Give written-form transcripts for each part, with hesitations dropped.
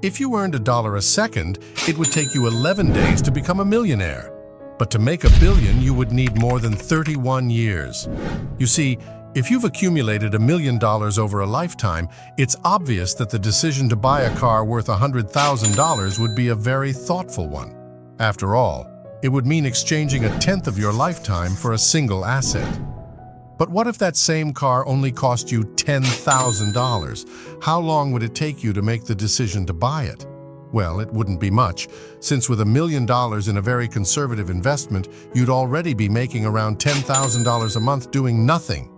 If you earned $1 a second, it would take you 11 days to become a millionaire. But to make $1 billion, you would need more than 31 years. You see, if you've accumulated $1 million over a lifetime, it's obvious that the decision to buy a car worth $100,000 would be a very thoughtful one. After all, it would mean exchanging 1/10 of your lifetime for a single asset. But what if that same car only cost you $10,000? How long would it take you to make the decision to buy it? Well, it wouldn't be much, since with $1 million in a very conservative investment, you'd already be making around $10,000 a month doing nothing.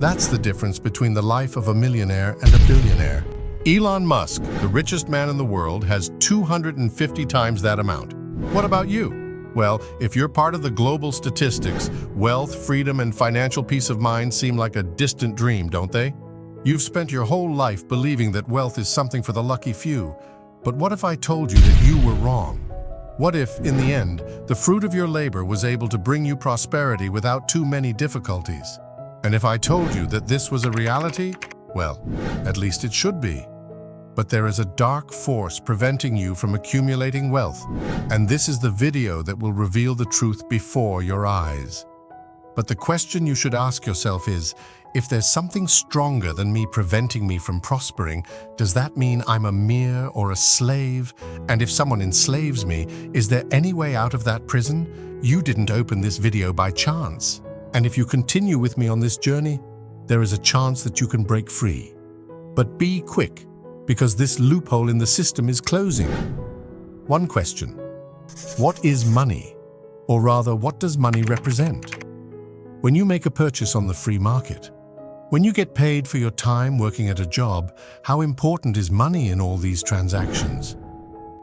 That's the difference between the life of a millionaire and a billionaire. Elon Musk, the richest man in the world, has 250 times that amount. What about you? Well, if you're part of the global statistics, wealth, freedom, and financial peace of mind seem like a distant dream, don't they? You've spent your whole life believing that wealth is something for the lucky few. But what if I told you that you were wrong? What if, in the end, the fruit of your labor was able to bring you prosperity without too many difficulties? And if I told you that this was a reality, well, at least it should be. But there is a dark force preventing you from accumulating wealth, and this is the video that will reveal the truth before your eyes. But the question you should ask yourself is, if there's something stronger than me preventing me from prospering, does that mean I'm a mere or a slave? And if someone enslaves me, is there any way out of that prison? You didn't open this video by chance. And if you continue with me on this journey, there is a chance that you can break free. But be quick, because this loophole in the system is closing. One question: what is money? Or rather, what does money represent? When you make a purchase on the free market, when you get paid for your time working at a job, how important is money in all these transactions?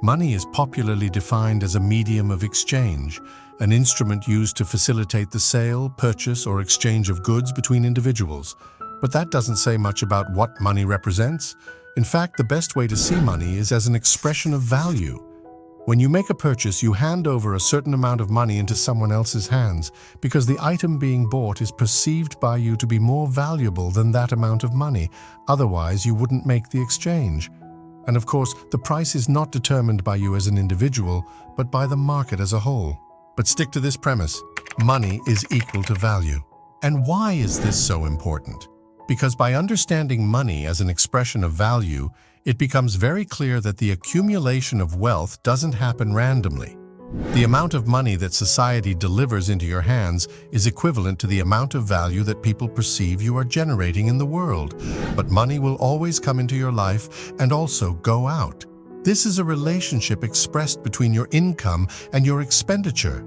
Money is popularly defined as a medium of exchange, an instrument used to facilitate the sale, purchase, or exchange of goods between individuals. But that doesn't say much about what money represents. In fact, the best way to see money is as an expression of value. When you make a purchase, you hand over a certain amount of money into someone else's hands because the item being bought is perceived by you to be more valuable than that amount of money. Otherwise, you wouldn't make the exchange. And of course, the price is not determined by you as an individual, but by the market as a whole. But stick to this premise: money is equal to value. And why is this so important? Because by understanding money as an expression of value, it becomes very clear that the accumulation of wealth doesn't happen randomly. The amount of money that society delivers into your hands is equivalent to the amount of value that people perceive you are generating in the world. But money will always come into your life and also go out. This is a relationship expressed between your income and your expenditure.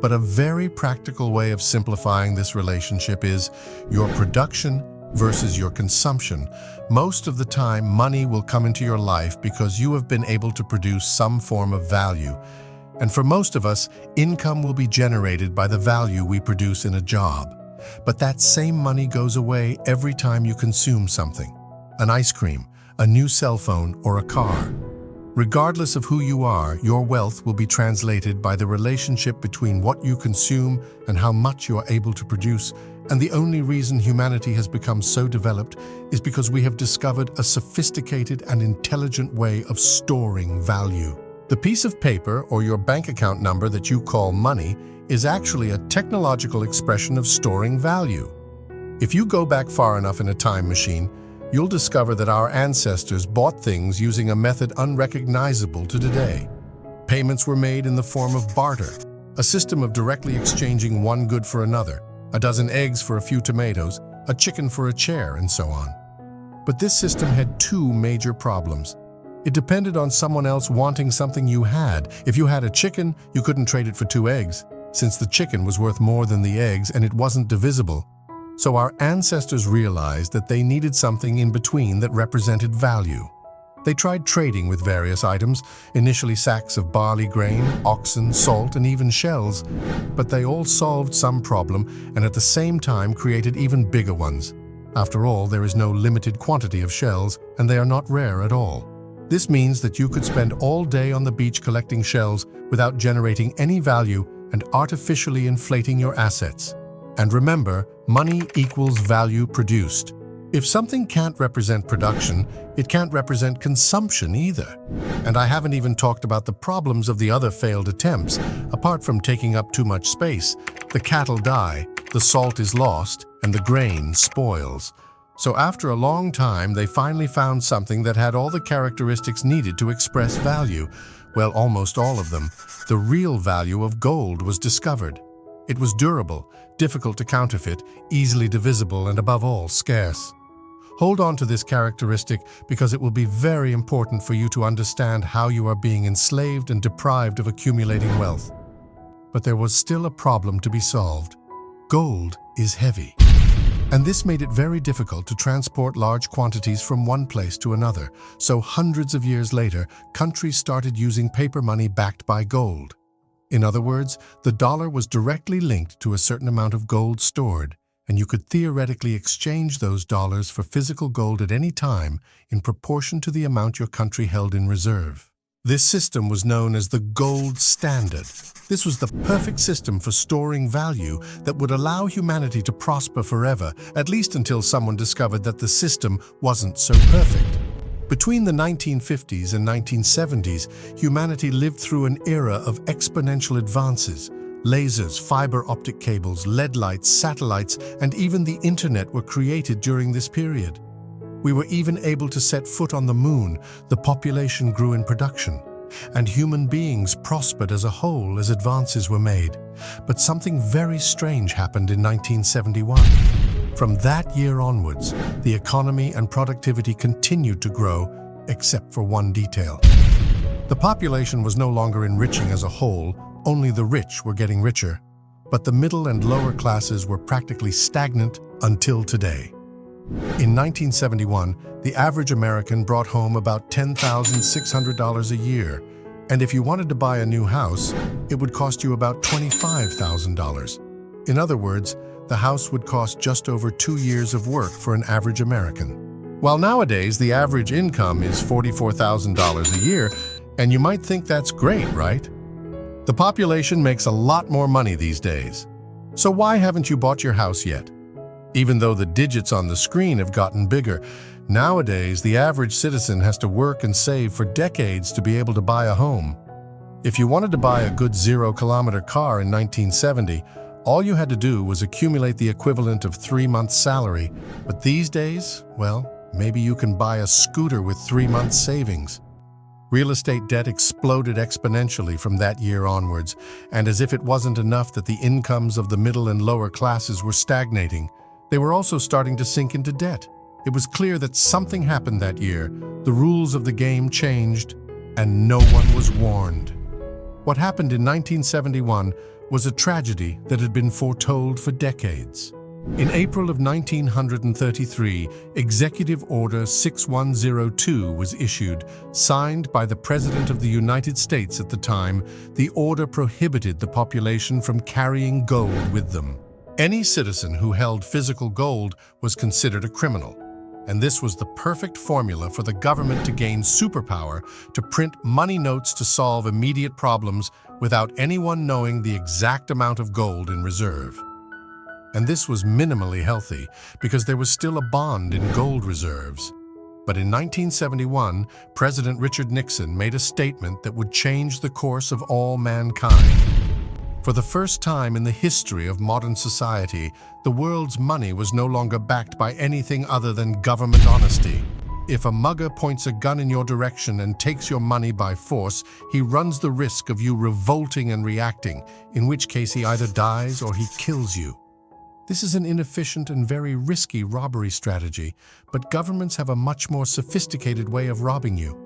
But a very practical way of simplifying this relationship is your production versus your consumption. Most of the time, money will come into your life because you have been able to produce some form of value. And for most of us, income will be generated by the value we produce in a job. But that same money goes away every time you consume something: an ice cream, a new cell phone, or a car. Regardless of who you are, your wealth will be translated by the relationship between what you consume and how much you are able to produce. And the only reason humanity has become so developed is because we have discovered a sophisticated and intelligent way of storing value. The piece of paper or your bank account number that you call money is actually a technological expression of storing value. If you go back far enough in a time machine, you'll discover that our ancestors bought things using a method unrecognizable to today. Payments were made in the form of barter, a system of directly exchanging one good for another: a dozen eggs for a few tomatoes, a chicken for a chair, and so on. But this system had two major problems. It depended on someone else wanting something you had. If you had a chicken, you couldn't trade it for 2 eggs, since the chicken was worth more than the eggs and it wasn't divisible. So our ancestors realized that they needed something in between that represented value. They tried trading with various items, initially sacks of barley grain, oxen, salt, and even shells, but they all solved some problem and at the same time created even bigger ones. After all, there is no limited quantity of shells, and they are not rare at all. This means that you could spend all day on the beach collecting shells without generating any value and artificially inflating your assets. And remember, money equals value produced. If something can't represent production, it can't represent consumption either. And I haven't even talked about the problems of the other failed attempts. Apart from taking up too much space, the cattle die, the salt is lost, and the grain spoils. So after a long time, they finally found something that had all the characteristics needed to express value. Well, almost all of them. The real value of gold was discovered. It was durable, difficult to counterfeit, easily divisible, and above all, scarce. Hold on to this characteristic because it will be very important for you to understand how you are being enslaved and deprived of accumulating wealth. But there was still a problem to be solved. Gold is heavy. And this made it very difficult to transport large quantities from one place to another. So hundreds of years later, countries started using paper money backed by gold. In other words, the dollar was directly linked to a certain amount of gold stored, and you could theoretically exchange those dollars for physical gold at any time in proportion to the amount your country held in reserve. This system was known as the gold standard. This was the perfect system for storing value that would allow humanity to prosper forever, at least until someone discovered that the system wasn't so perfect. Between the 1950s and 1970s, humanity lived through an era of exponential advances. Lasers, fiber optic cables, LED lights, satellites, and even the internet were created during this period. We were even able to set foot on the moon. The population grew in production, and human beings prospered as a whole as advances were made. But something very strange happened in 1971. From that year onwards, the economy and productivity continued to grow, except for one detail. The population was no longer enriching as a whole, only the rich were getting richer. But the middle and lower classes were practically stagnant until today. In 1971, the average American brought home about $10,600 a year, and if you wanted to buy a new house, it would cost you about $25,000. In other words, the house would cost just over 2 years of work for an average American. While nowadays the average income is $44,000 a year, and you might think that's great, right? The population makes a lot more money these days. So why haven't you bought your house yet? Even though the digits on the screen have gotten bigger, nowadays the average citizen has to work and save for decades to be able to buy a home. If you wanted to buy a good 0-kilometer car in 1970, all you had to do was accumulate the equivalent of 3 months' salary. But these days, well, maybe you can buy a scooter with 3 months' savings. Real estate debt exploded exponentially from that year onwards, and as if it wasn't enough that the incomes of the middle and lower classes were stagnating, they were also starting to sink into debt. It was clear that something happened that year. The rules of the game changed, and no one was warned. What happened in 1971 was a tragedy that had been foretold for decades. In April of 1933, Executive Order 6102 was issued, signed by the President of the United States at the time. The order prohibited the population from carrying gold with them. Any citizen who held physical gold was considered a criminal, and this was the perfect formula for the government to gain superpower to print money notes to solve immediate problems without anyone knowing the exact amount of gold in reserve. And this was minimally healthy because there was still a bond in gold reserves. But in 1971, President Richard Nixon made a statement that would change the course of all mankind. For the first time in the history of modern society, the world's money was no longer backed by anything other than government honesty. If a mugger points a gun in your direction and takes your money by force, he runs the risk of you revolting and reacting, in which case he either dies or he kills you. This is an inefficient and very risky robbery strategy, but governments have a much more sophisticated way of robbing you.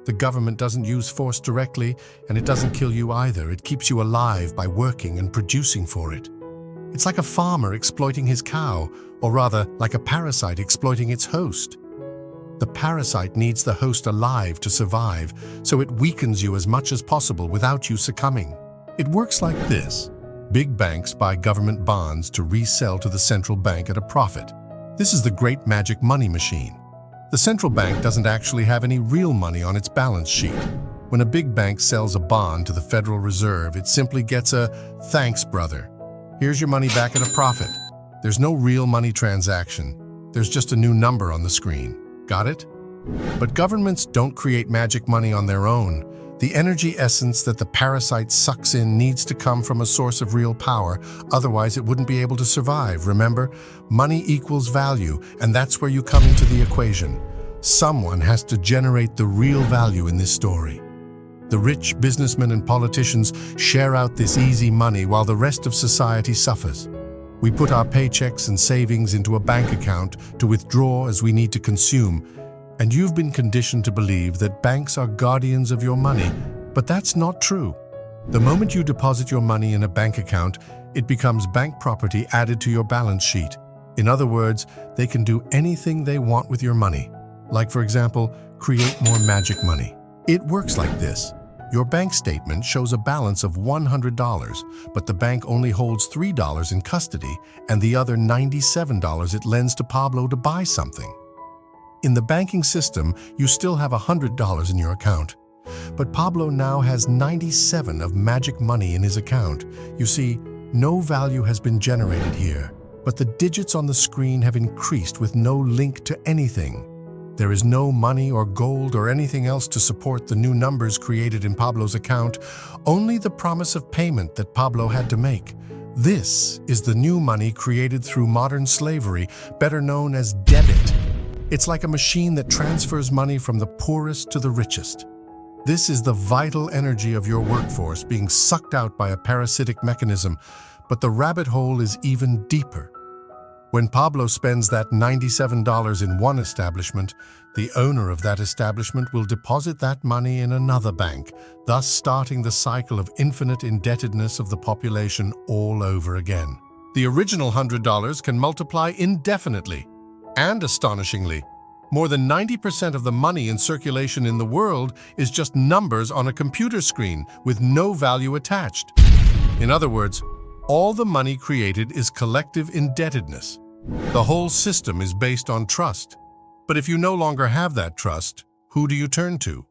The government doesn't use force directly, and it doesn't kill you either. It keeps you alive by working and producing for it. It's like a farmer exploiting his cow, or rather, like a parasite exploiting its host. The parasite needs the host alive to survive, so it weakens you as much as possible without you succumbing. It works like this. Big banks buy government bonds to resell to the central bank at a profit. This is the great magic money machine. The central bank doesn't actually have any real money on its balance sheet. When a big bank sells a bond to the Federal Reserve, it simply gets a "thanks, brother. Here's your money back at a profit." There's no real money transaction. There's just a new number on the screen. Got it? But governments don't create magic money on their own. The energy essence that the parasite sucks in needs to come from a source of real power, otherwise it wouldn't be able to survive. Remember, money equals value, and that's where you come into the equation. Someone has to generate the real value in this story. The rich businessmen and politicians share out this easy money while the rest of society suffers. We put our paychecks and savings into a bank account to withdraw as we need to consume. And you've been conditioned to believe that banks are guardians of your money, but that's not true. The moment you deposit your money in a bank account, it becomes bank property added to your balance sheet. In other words, they can do anything they want with your money. Like, for example, create more magic money. It works like this. Your bank statement shows a balance of $100, but the bank only holds $3 in custody and the other $97 it lends to Pablo to buy something. In the banking system, you still have $100 in your account. But Pablo now has 97 of magic money in his account. You see, no value has been generated here, but the digits on the screen have increased with no link to anything. There is no money or gold or anything else to support the new numbers created in Pablo's account, only the promise of payment that Pablo had to make. This is the new money created through modern slavery, better known as debit. It's like a machine that transfers money from the poorest to the richest. This is the vital energy of your workforce being sucked out by a parasitic mechanism, but the rabbit hole is even deeper. When Pablo spends that $97 in one establishment, the owner of that establishment will deposit that money in another bank, thus starting the cycle of infinite indebtedness of the population all over again. The original $100 can multiply indefinitely. And astonishingly, more than 90% of the money in circulation in the world is just numbers on a computer screen with no value attached. In other words, all the money created is collective indebtedness. The whole system is based on trust. But if you no longer have that trust, who do you turn to?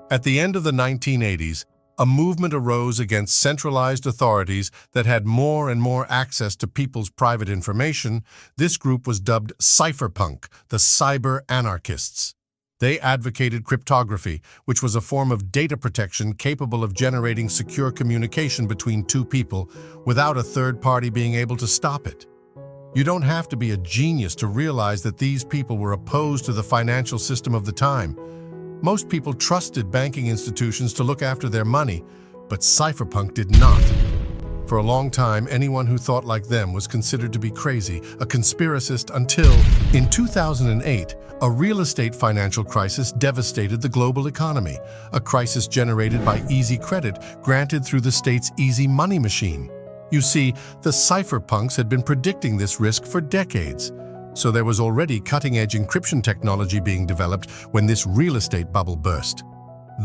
At the end of the 1980s, a movement arose against centralized authorities that had more and more access to people's private information. This group was dubbed cypherpunk, the cyber anarchists. They advocated cryptography, which was a form of data protection capable of generating secure communication between two people without a third party being able to stop it. You don't have to be a genius to realize that these people were opposed to the financial system of the time. Most people trusted banking institutions to look after their money, but cypherpunk did not. For a long time, anyone who thought like them was considered to be crazy, a conspiracist, until, in 2008, a real estate financial crisis devastated the global economy, a crisis generated by easy credit granted through the state's easy money machine. You see, the cypherpunks had been predicting this risk for decades. So there was already cutting-edge encryption technology being developed when this real estate bubble burst.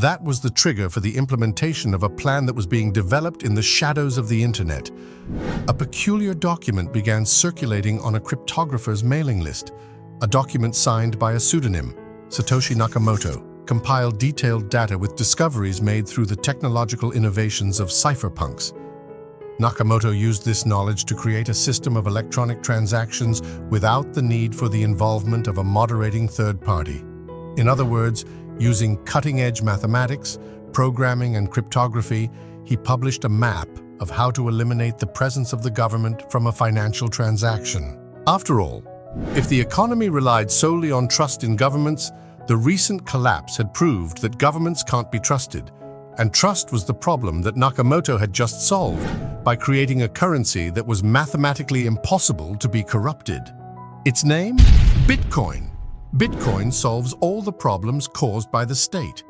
That was the trigger for the implementation of a plan that was being developed in the shadows of the internet. A peculiar document began circulating on a cryptographer's mailing list. A document signed by a pseudonym, Satoshi Nakamoto, compiled detailed data with discoveries made through the technological innovations of cypherpunks. Nakamoto used this knowledge to create a system of electronic transactions without the need for the involvement of a moderating third party. In other words, using cutting-edge mathematics, programming, and cryptography, he published a map of how to eliminate the presence of the government from a financial transaction. After all, if the economy relied solely on trust in governments, the recent collapse had proved that governments can't be trusted. And trust was the problem that Nakamoto had just solved by creating a currency that was mathematically impossible to be corrupted. Its name? Bitcoin. Bitcoin solves all the problems caused by the state.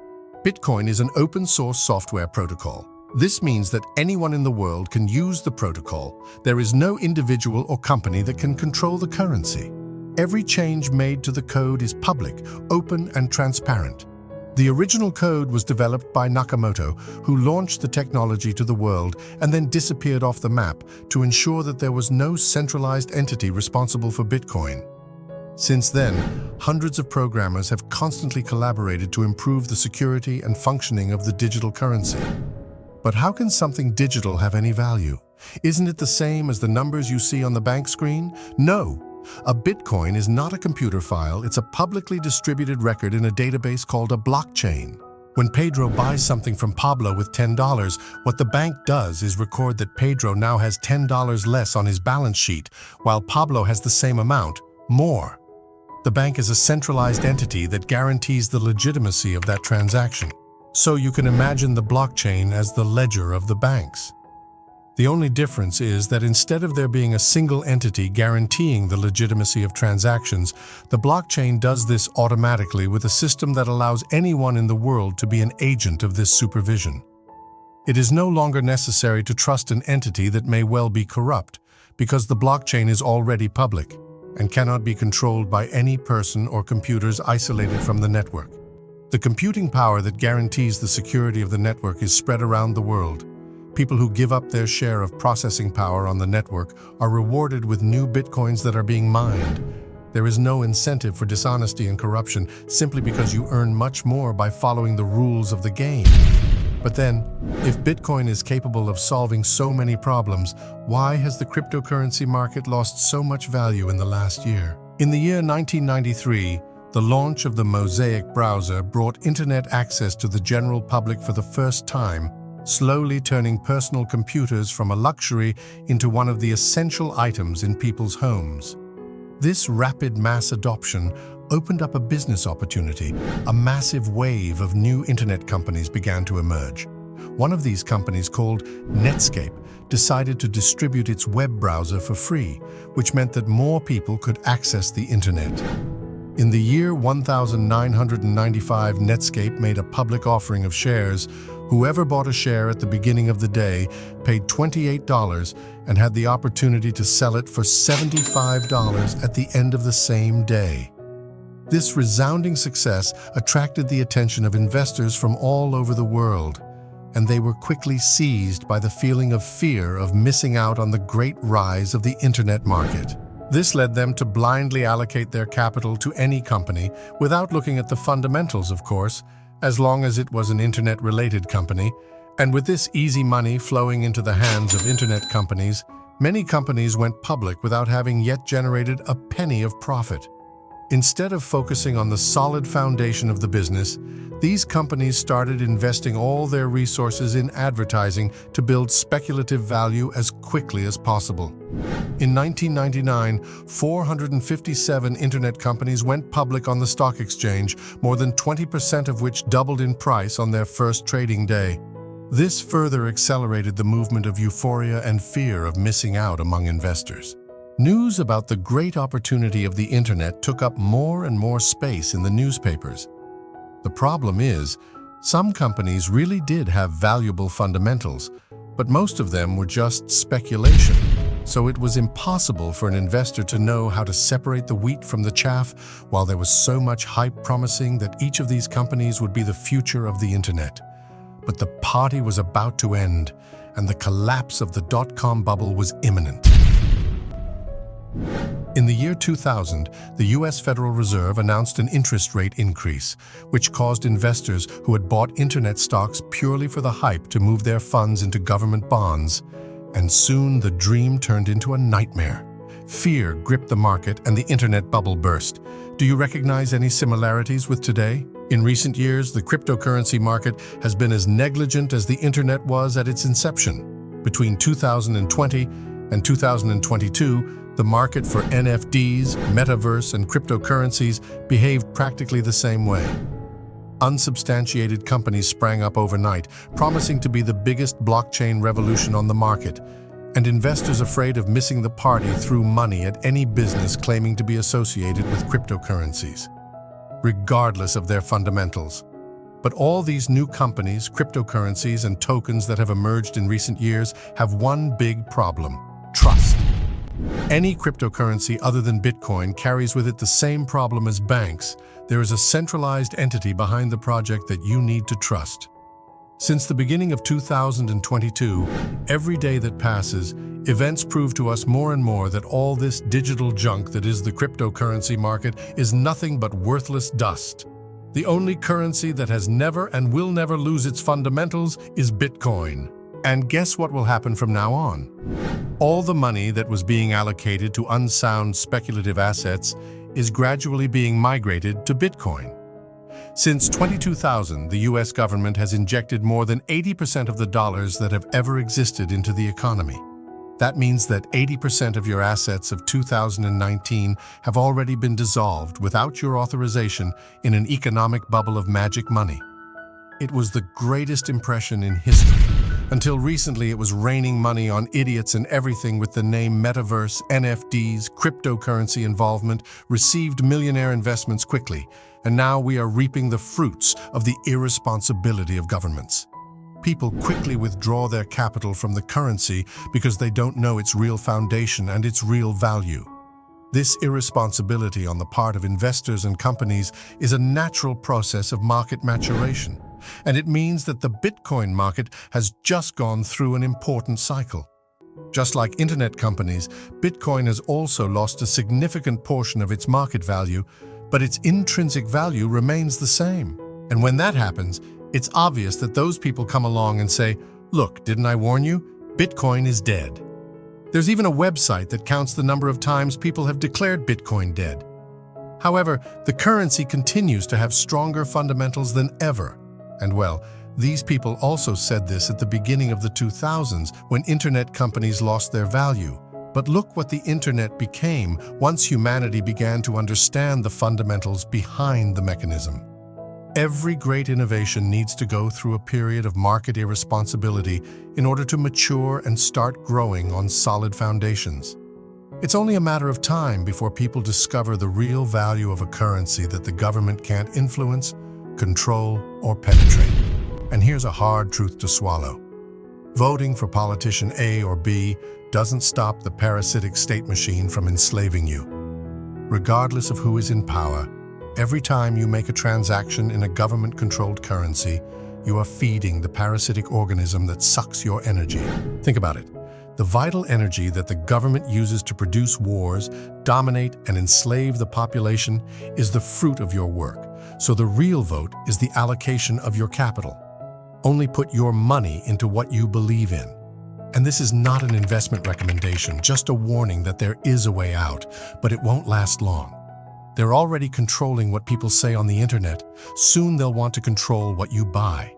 Bitcoin is an open-source software protocol. This means that anyone in the world can use the protocol. There is no individual or company that can control the currency. Every change made to the code is public, open, and transparent. The original code was developed by Nakamoto, who launched the technology to the world and then disappeared off the map to ensure that there was no centralized entity responsible for Bitcoin. Since then, hundreds of programmers have constantly collaborated to improve the security and functioning of the digital currency. But how can something digital have any value? Isn't it the same as the numbers you see on the bank screen? No. A Bitcoin is not a computer file, it's a publicly distributed record in a database called a blockchain. When Pedro buys something from Pablo with $10, what the bank does is record that Pedro now has $10 less on his balance sheet, while Pablo has the same amount, more. The bank is a centralized entity that guarantees the legitimacy of that transaction. So you can imagine the blockchain as the ledger of the banks. The only difference is that instead of there being a single entity guaranteeing the legitimacy of transactions, the blockchain does this automatically with a system that allows anyone in the world to be an agent of this supervision. It is no longer necessary to trust an entity that may well be corrupt, because the blockchain is already public and cannot be controlled by any person or computers isolated from the network. The computing power that guarantees the security of the network is spread around the world. People who give up their share of processing power on the network are rewarded with new bitcoins that are being mined. There is no incentive for dishonesty and corruption simply because you earn much more by following the rules of the game. But then, if Bitcoin is capable of solving so many problems, why has the cryptocurrency market lost so much value in the last year? In the year 1993, the launch of the Mosaic browser brought internet access to the general public for the first time, slowly turning personal computers from a luxury into one of the essential items in people's homes. This rapid mass adoption opened up a business opportunity. A massive wave of new internet companies began to emerge. One of these companies, called Netscape, decided to distribute its web browser for free, which meant that more people could access the internet. In the year 1995, Netscape made a public offering of shares. Whoever bought a share at the beginning of the day paid $28 and had the opportunity to sell it for $75 at the end of the same day. This resounding success attracted the attention of investors from all over the world, and they were quickly seized by the feeling of fear of missing out on the great rise of the internet market. This led them to blindly allocate their capital to any company without looking at the fundamentals, of course, as long as it was an internet-related company. And with this easy money flowing into the hands of internet companies, many companies went public without having yet generated a penny of profit. Instead of focusing on the solid foundation of the business, these companies started investing all their resources in advertising to build speculative value as quickly as possible. In 1999, 457 internet companies went public on the stock exchange, more than 20% of which doubled in price on their first trading day. This further accelerated the movement of euphoria and fear of missing out among investors. News about the great opportunity of the internet took up more and more space in the newspapers. The problem is, some companies really did have valuable fundamentals, but most of them were just speculation, so it was impossible for an investor to know how to separate the wheat from the chaff, while there was so much hype promising that each of these companies would be the future of the internet. But the party was about to end, and the collapse of the dot-com bubble was imminent. In the year 2000, the U.S. Federal Reserve announced an interest rate increase, which caused investors who had bought internet stocks purely for the hype to move their funds into government bonds. And soon the dream turned into a nightmare. Fear gripped the market and the internet bubble burst. Do you recognize any similarities with today? In recent years, the cryptocurrency market has been as negligent as the internet was at its inception. Between 2020 and 2022, the market for NFTs, metaverse, and cryptocurrencies behaved practically the same way. Unsubstantiated companies sprang up overnight, promising to be the biggest blockchain revolution on the market, and investors afraid of missing the party threw money at any business claiming to be associated with cryptocurrencies, regardless of their fundamentals. But all these new companies, cryptocurrencies, and tokens that have emerged in recent years have one big problem: trust. Any cryptocurrency other than Bitcoin carries with it the same problem as banks. There is a centralized entity behind the project that you need to trust. Since the beginning of 2022, every day that passes, events prove to us more and more that all this digital junk that is the cryptocurrency market is nothing but worthless dust. The only currency that has never and will never lose its fundamentals is Bitcoin. And guess what will happen from now on? All the money that was being allocated to unsound speculative assets is gradually being migrated to Bitcoin. Since 2000, the US government has injected more than 80% of the dollars that have ever existed into the economy. That means that 80% of your assets of 2019 have already been dissolved without your authorization in an economic bubble of magic money. It was the greatest impression in history. Until recently, it was raining money on idiots and everything with the name metaverse, NFTs, cryptocurrency involvement, received millionaire investments quickly, and now we are reaping the fruits of the irresponsibility of governments. People quickly withdraw their capital from the currency because they don't know its real foundation and its real value. This irresponsibility on the part of investors and companies is a natural process of market maturation, and it means that the Bitcoin market has just gone through an important cycle. Just like internet companies, Bitcoin has also lost a significant portion of its market value, but its intrinsic value remains the same. And when that happens, it's obvious that those people come along and say, "Look, didn't I warn you? Bitcoin is dead." There's even a website that counts the number of times people have declared Bitcoin dead. However, the currency continues to have stronger fundamentals than ever. And well, these people also said this at the beginning of the 2000s when internet companies lost their value. But look what the internet became once humanity began to understand the fundamentals behind the mechanism. Every great innovation needs to go through a period of market irresponsibility in order to mature and start growing on solid foundations. It's only a matter of time before people discover the real value of a currency that the government can't influence, control, or penetrate. And here's a hard truth to swallow. Voting for politician A or B doesn't stop the parasitic state machine from enslaving you. Regardless of who is in power, every time you make a transaction in a government-controlled currency, you are feeding the parasitic organism that sucks your energy. Think about it. The vital energy that the government uses to produce wars, dominate, and enslave the population is the fruit of your work. So the real vote is the allocation of your capital. Only put your money into what you believe in. And this is not an investment recommendation, just a warning that there is a way out, but it won't last long. They're already controlling what people say on the internet. Soon they'll want to control what you buy.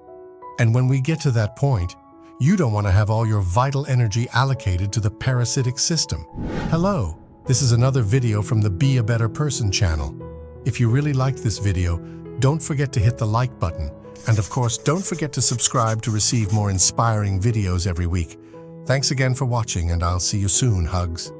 And when we get to that point, you don't want to have all your vital energy allocated to the parasitic system. Hello, this is another video from the Be a Better Person channel. If you really liked this video, don't forget to hit the like button. And of course, don't forget to subscribe to receive more inspiring videos every week. Thanks again for watching, and I'll see you soon. Hugs.